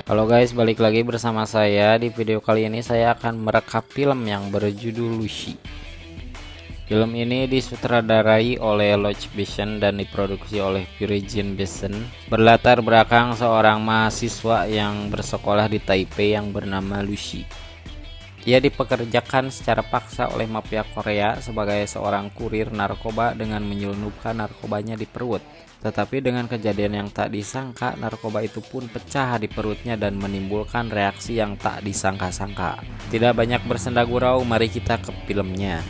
Halo guys, balik lagi bersama saya. Di video kali ini saya akan merekap film yang berjudul Lucy. Film ini disutradarai oleh Loch Besson dan diproduksi oleh Virgin Besson. Berlatar belakang seorang mahasiswa yang bersekolah di Taipei yang bernama Lucy. Ia dipekerjakan secara paksa oleh mafia Korea sebagai seorang kurir narkoba dengan menyelundupkan narkobanya di perut. Tetapi dengan kejadian yang tak disangka, narkoba itu pun pecah di perutnya dan menimbulkan reaksi yang tak disangka-sangka. Tidak banyak bersenda gurau, mari kita ke filmnya.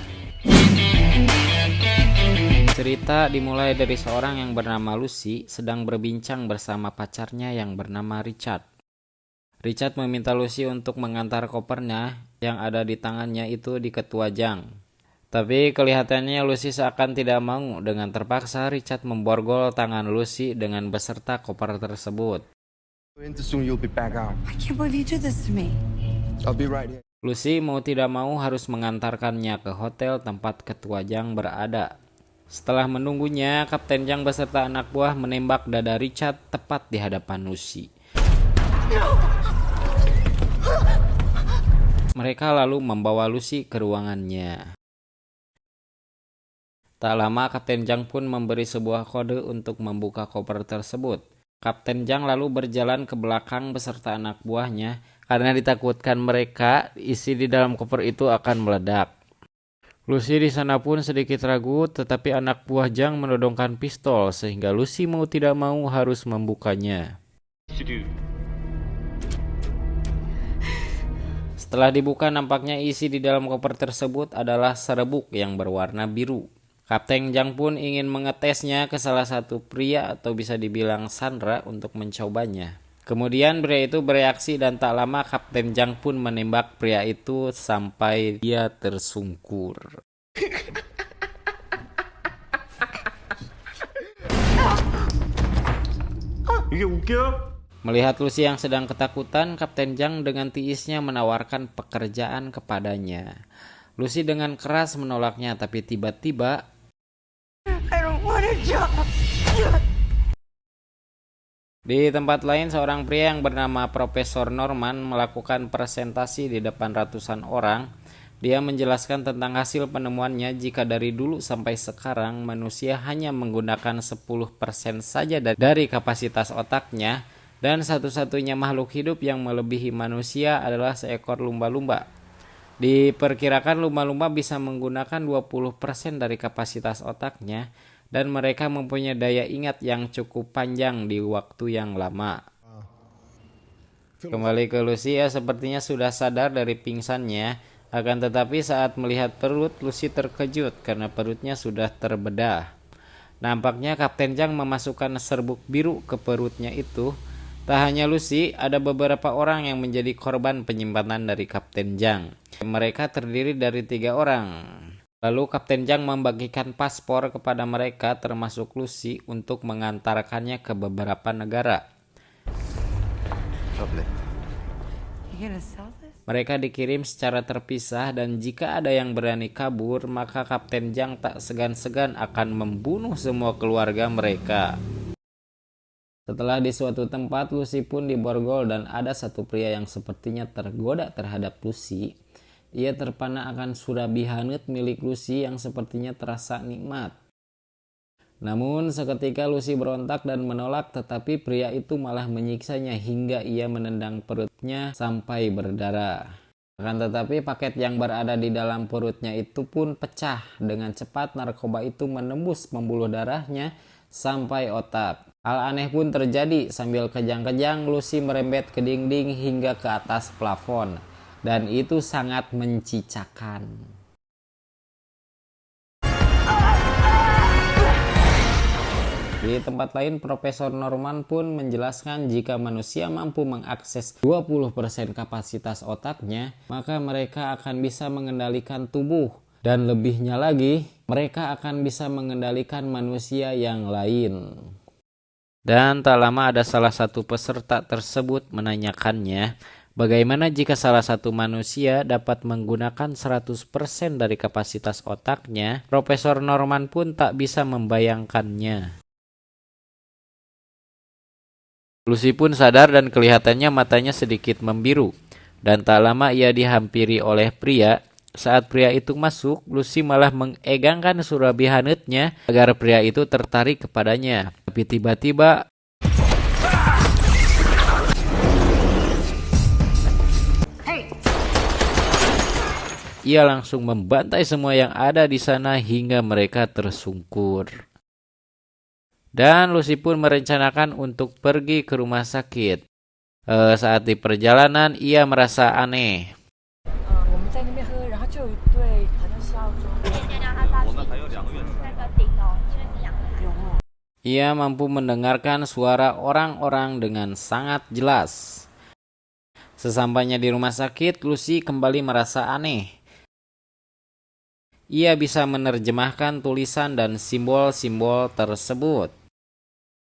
Cerita dimulai dari seorang yang bernama Lucy sedang berbincang bersama pacarnya yang bernama Richard. Richard meminta Lucy untuk mengantar kopernya yang ada di tangannya itu di Ketua Jang. Tapi kelihatannya Lucy seakan tidak mau. Dengan terpaksa Richard memborgol tangan Lucy dengan beserta koper tersebut. Lucy mau tidak mau harus mengantarkannya ke hotel tempat Ketua Jang berada. Setelah menunggunya, Kapten Jang beserta anak buah menembak dada Richard tepat di hadapan Lucy. Mereka lalu membawa Lucy ke ruangannya. Tak lama Kapten Jang pun memberi sebuah kode untuk membuka koper tersebut. Kapten Jang lalu berjalan ke belakang beserta anak buahnya karena ditakutkan mereka isi di dalam koper itu akan meledak. Lucy di sana pun sedikit ragu, tetapi anak buah Jang menodongkan pistol sehingga Lucy mau tidak mau harus membukanya. Setelah dibuka, nampaknya isi di dalam koper tersebut adalah serbuk yang berwarna biru. Kapten Jang pun ingin mengetesnya ke salah satu pria atau bisa dibilang Sandra untuk mencobanya. Kemudian pria itu bereaksi dan tak lama Kapten Jang pun menembak pria itu sampai dia tersungkur. Melihat Lucy yang sedang ketakutan, Kapten Jang dengan tiisnya menawarkan pekerjaan kepadanya. Lucy dengan keras menolaknya, tapi tiba-tiba di tempat lain seorang pria yang bernama Profesor Norman melakukan presentasi di depan ratusan orang. Dia menjelaskan tentang hasil penemuannya jika dari dulu sampai sekarang manusia hanya menggunakan 10% saja dari kapasitas otaknya. Dan satu-satunya makhluk hidup yang melebihi manusia adalah seekor lumba-lumba. Diperkirakan lumba-lumba bisa menggunakan 20% dari kapasitas otaknya dan mereka mempunyai daya ingat yang cukup panjang di waktu yang lama. Kembali ke Lucy, ya sepertinya sudah sadar dari pingsannya. Akan tetapi saat melihat perut, Lucy terkejut karena perutnya sudah terbedah. Nampaknya Kapten Jang memasukkan serbuk biru ke perutnya itu. Tak hanya Lucy, ada beberapa orang yang menjadi korban penyimpanan dari Kapten Jang. Mereka terdiri dari 3 orang. Lalu Kapten Jang membagikan paspor kepada mereka termasuk Lucy untuk mengantarkannya ke beberapa negara. Mereka dikirim secara terpisah dan jika ada yang berani kabur, maka Kapten Jang tak segan-segan akan membunuh semua keluarga mereka. Setelah di suatu tempat, Lucy pun diborgol dan ada satu pria yang sepertinya tergoda terhadap Lucy. Ia terpana akan surabi hanut milik Lucy yang sepertinya terasa nikmat. Namun seketika Lucy berontak dan menolak, tetapi pria itu malah menyiksanya hingga ia menendang perutnya sampai berdarah. Akan tetapi paket yang berada di dalam perutnya itu pun pecah. Dengan cepat narkoba itu menembus pembuluh darahnya sampai otak. Hal aneh pun terjadi, sambil kejang-kejang Lucy merembet ke dinding hingga ke atas plafon. Dan itu sangat mencicakkan. Di tempat lain, Profesor Norman pun menjelaskan jika manusia mampu mengakses 20% kapasitas otaknya, maka mereka akan bisa mengendalikan tubuh. Dan lebihnya lagi, mereka akan bisa mengendalikan manusia yang lain. Dan tak lama ada salah satu peserta tersebut menanyakannya, bagaimana jika salah satu manusia dapat menggunakan 100% dari kapasitas otaknya? Profesor Norman pun tak bisa membayangkannya. Lucy pun sadar dan kelihatannya matanya sedikit membiru. Dan tak lama ia dihampiri oleh pria. Saat pria itu masuk, Lucy malah mengegangkan surabi hanutnya agar pria itu tertarik kepadanya. Tapi tiba-tiba ia langsung membantai semua yang ada di sana hingga mereka tersungkur. Dan Lucy pun merencanakan untuk pergi ke rumah sakit. Saat di perjalanan ia merasa aneh. Ia mampu mendengarkan suara orang-orang dengan sangat jelas. Sesampainya di rumah sakit, Lucy kembali merasa aneh. Ia bisa menerjemahkan tulisan dan simbol-simbol tersebut.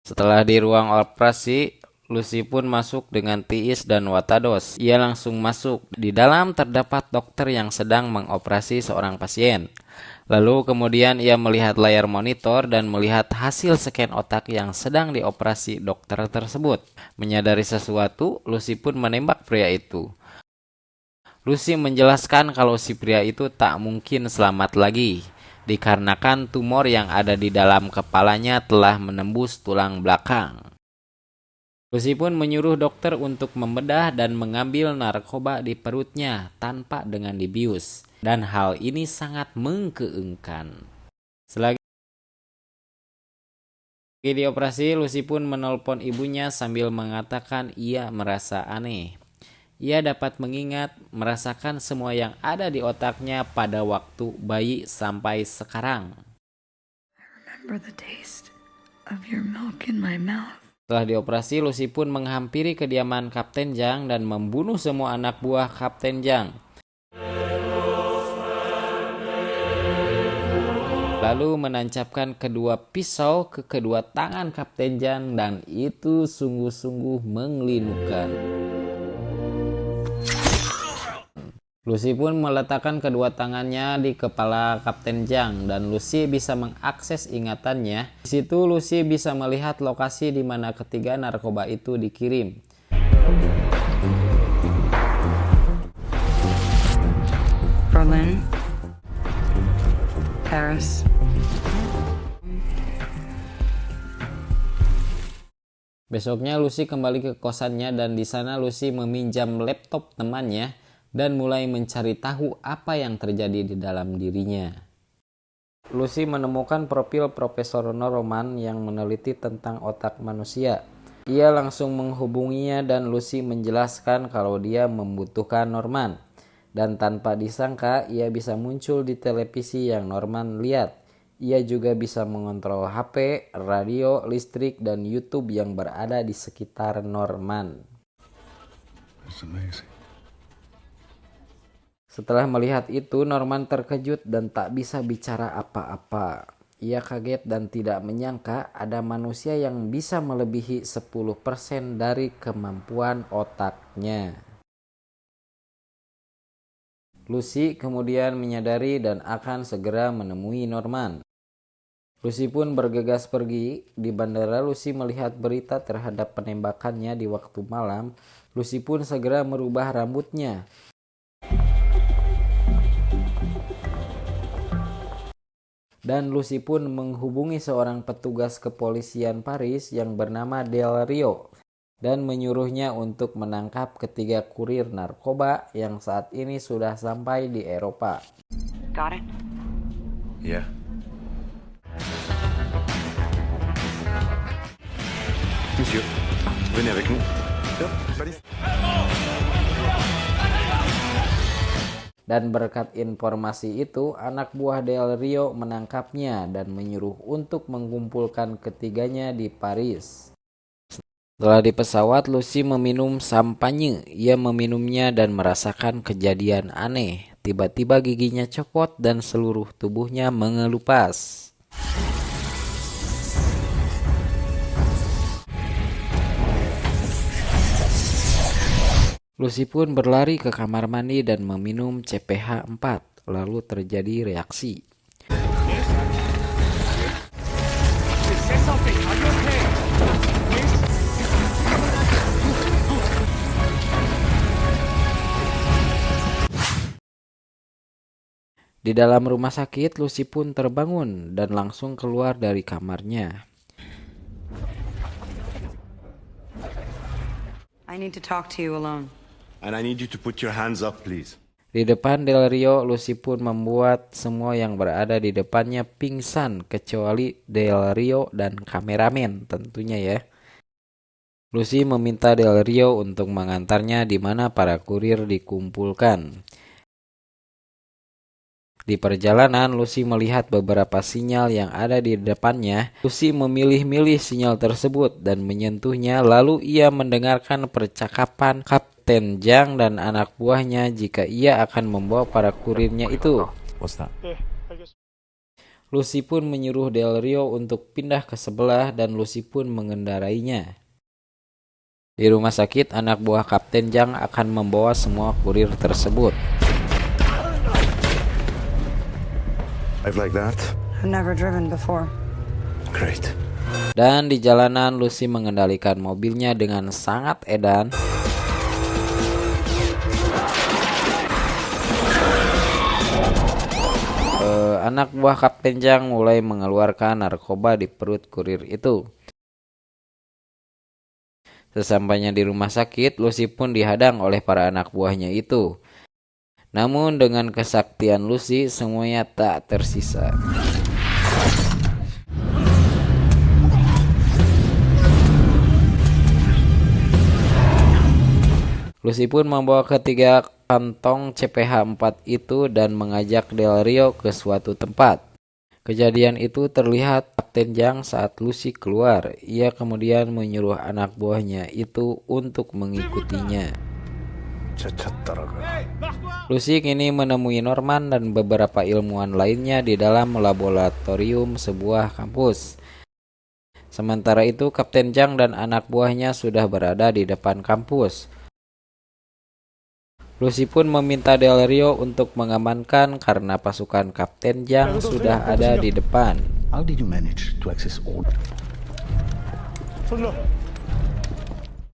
Setelah di ruang operasi, Lucy pun masuk dengan tiis dan watados. Ia langsung masuk. Di dalam terdapat dokter yang sedang mengoperasi seorang pasien. Lalu kemudian ia melihat layar monitor dan melihat hasil scan otak yang sedang dioperasi dokter tersebut. Menyadari sesuatu, Lucy pun menembak pria itu. Lucy menjelaskan kalau si pria itu tak mungkin selamat lagi, dikarenakan tumor yang ada di dalam kepalanya telah menembus tulang belakang. Lucy pun menyuruh dokter untuk membedah dan mengambil narkoba di perutnya tanpa dengan dibius, dan hal ini sangat mengkeengkan. Selagi dioperasi, Lucy pun menelpon ibunya sambil mengatakan ia merasa aneh. Ia dapat mengingat, merasakan semua yang ada di otaknya pada waktu bayi sampai sekarang. Setelah dioperasi, Lucy pun menghampiri kediaman Kapten Zhang dan membunuh semua anak buah Kapten Zhang. Lalu menancapkan kedua pisau ke kedua tangan Kapten Zhang dan itu sungguh-sungguh mengelinukan. Lucy pun meletakkan kedua tangannya di kepala Kapten Zhang dan Lucy bisa mengakses ingatannya. Di situ Lucy bisa melihat lokasi di mana ketiga narkoba itu dikirim. Berlin, Paris. Besoknya Lucy kembali ke kosannya dan di sana Lucy meminjam laptop temannya dan mulai mencari tahu apa yang terjadi di dalam dirinya. Lucy menemukan profil Profesor Norman yang meneliti tentang otak manusia. Ia langsung menghubunginya dan Lucy menjelaskan kalau dia membutuhkan Norman. Dan tanpa disangka ia bisa muncul di televisi yang Norman lihat. Ia juga bisa mengontrol HP, radio, listrik, dan YouTube yang berada di sekitar Norman. That's amazing. Setelah melihat itu, Norman terkejut dan tak bisa bicara apa-apa. Ia kaget dan tidak menyangka ada manusia yang bisa melebihi 10% dari kemampuan otaknya. Lucy kemudian menyadari dan akan segera menemui Norman. Lucy pun bergegas pergi. Di bandara, Lucy melihat berita terhadap penembakannya di waktu malam. Lucy pun segera merubah rambutnya. Dan Lucy pun menghubungi seorang petugas kepolisian Paris yang bernama Del Rio dan menyuruhnya untuk menangkap ketiga kurir narkoba yang saat ini sudah sampai di Eropa. Got it? Yeah. Monsieur, venez avec nous. Dan berkat informasi itu, anak buah Del Rio menangkapnya dan menyuruh untuk mengumpulkan ketiganya di Paris. Setelah di pesawat, Lucy meminum sampanye. Ia meminumnya dan merasakan kejadian aneh. Tiba-tiba giginya copot dan seluruh tubuhnya mengelupas. Lucy pun berlari ke kamar mandi dan meminum CPH 4, lalu terjadi reaksi. Di dalam rumah sakit, Lucy pun terbangun dan langsung keluar dari kamarnya. I need to talk to you alone. And I need you to put your hands up, please. Di depan Del Rio, Lucy pun membuat semua yang berada di depannya pingsan kecuali Del Rio dan kameramen tentunya ya. Lucy meminta Del Rio untuk mengantarnya di mana para kurir dikumpulkan. Di perjalanan, Lucy melihat beberapa sinyal yang ada di depannya. Lucy memilih-milih sinyal tersebut dan menyentuhnya, lalu ia mendengarkan percakapan Kapten Zhang dan anak buahnya jika ia akan membawa para kurirnya itu. What's that? Lucy pun menyuruh Del Rio untuk pindah ke sebelah dan Lucy pun mengendarainya. Di rumah sakit, anak buah Kapten Zhang akan membawa semua kurir tersebut. I've like that. I've never driven before. Great. Dan di jalanan, Lucy mengendalikan mobilnya dengan sangat edan. Anak buah Kapten Zhang mulai mengeluarkan narkoba di perut kurir itu. Sesampainya di rumah sakit, Lucy pun dihadang oleh para anak buahnya itu. Namun dengan kesaktian Lucy, semuanya tak tersisa. Lucy pun membawa ketiga kantong CPH 4 itu dan mengajak Del Rio ke suatu tempat. Kejadian itu terlihat Kapten Zhang saat Lucy keluar. Ia kemudian menyuruh anak buahnya itu untuk mengikutinya. Lucy kini menemui Norman dan beberapa ilmuwan lainnya di dalam laboratorium sebuah kampus. Sementara itu, Kapten Zhang dan anak buahnya sudah berada di depan kampus. Lucy pun meminta Del Rio untuk mengamankan karena pasukan Kapten Zhang sudah ada di depan. How did you manage to access all?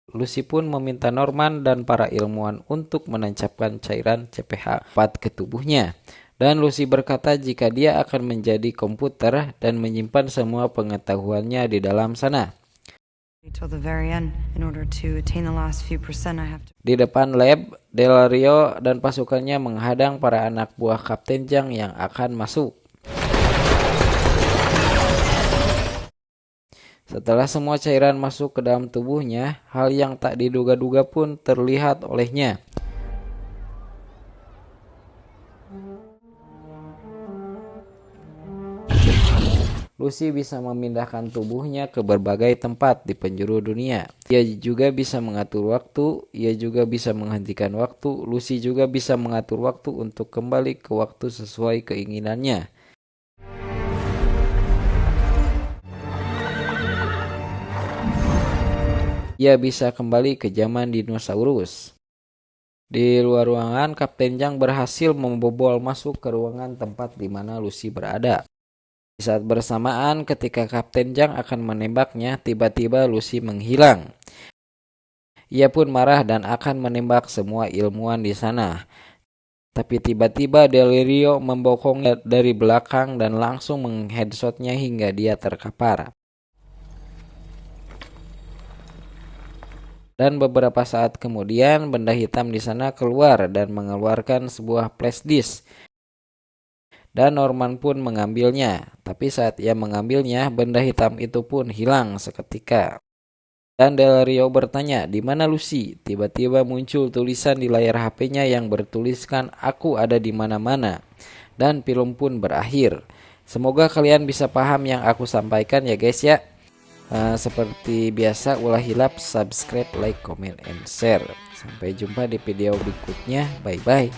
Lucy pun meminta Norman dan para ilmuwan untuk menancapkan cairan CPH 4 ke tubuhnya. Dan Lucy berkata jika dia akan menjadi komputer dan menyimpan semua pengetahuannya di dalam sana. Till the very end, in order to attain the last few percent, I have to. Di depan lab, Del Rio dan pasukannya menghadang para anak buah Kapten Zhang yang akan masuk. Setelah semua cairan masuk ke dalam tubuhnya, hal yang tak diduga-duga pun terlihat olehnya. Lucy bisa memindahkan tubuhnya ke berbagai tempat di penjuru dunia. Ia juga bisa mengatur waktu, ia juga bisa menghentikan waktu. Lucy juga bisa mengatur waktu untuk kembali ke waktu sesuai keinginannya. Ia bisa kembali ke zaman dinosaurus. Di luar ruangan, Kapten Zhang berhasil membobol masuk ke ruangan tempat di mana Lucy berada. Di saat bersamaan ketika Kapten Zhang akan menembaknya, tiba-tiba Lucy menghilang. Ia pun marah dan akan menembak semua ilmuwan di sana. Tapi tiba-tiba Del Rio membokongnya dari belakang dan langsung mengheadshotnya hingga dia terkapar. Dan beberapa saat kemudian benda hitam di sana keluar dan mengeluarkan sebuah flash disk. Dan Norman pun mengambilnya. Tapi saat ia mengambilnya, benda hitam itu pun hilang seketika. Dan Del Rio bertanya, "Di mana Lucy?" Tiba-tiba muncul tulisan di layar HP-nya yang bertuliskan, "Aku ada di mana-mana." Dan film pun berakhir. Semoga kalian bisa paham yang aku sampaikan ya guys ya. Seperti biasa, ulah hilap, subscribe, like, comment, and share. Sampai jumpa di video berikutnya. Bye-bye.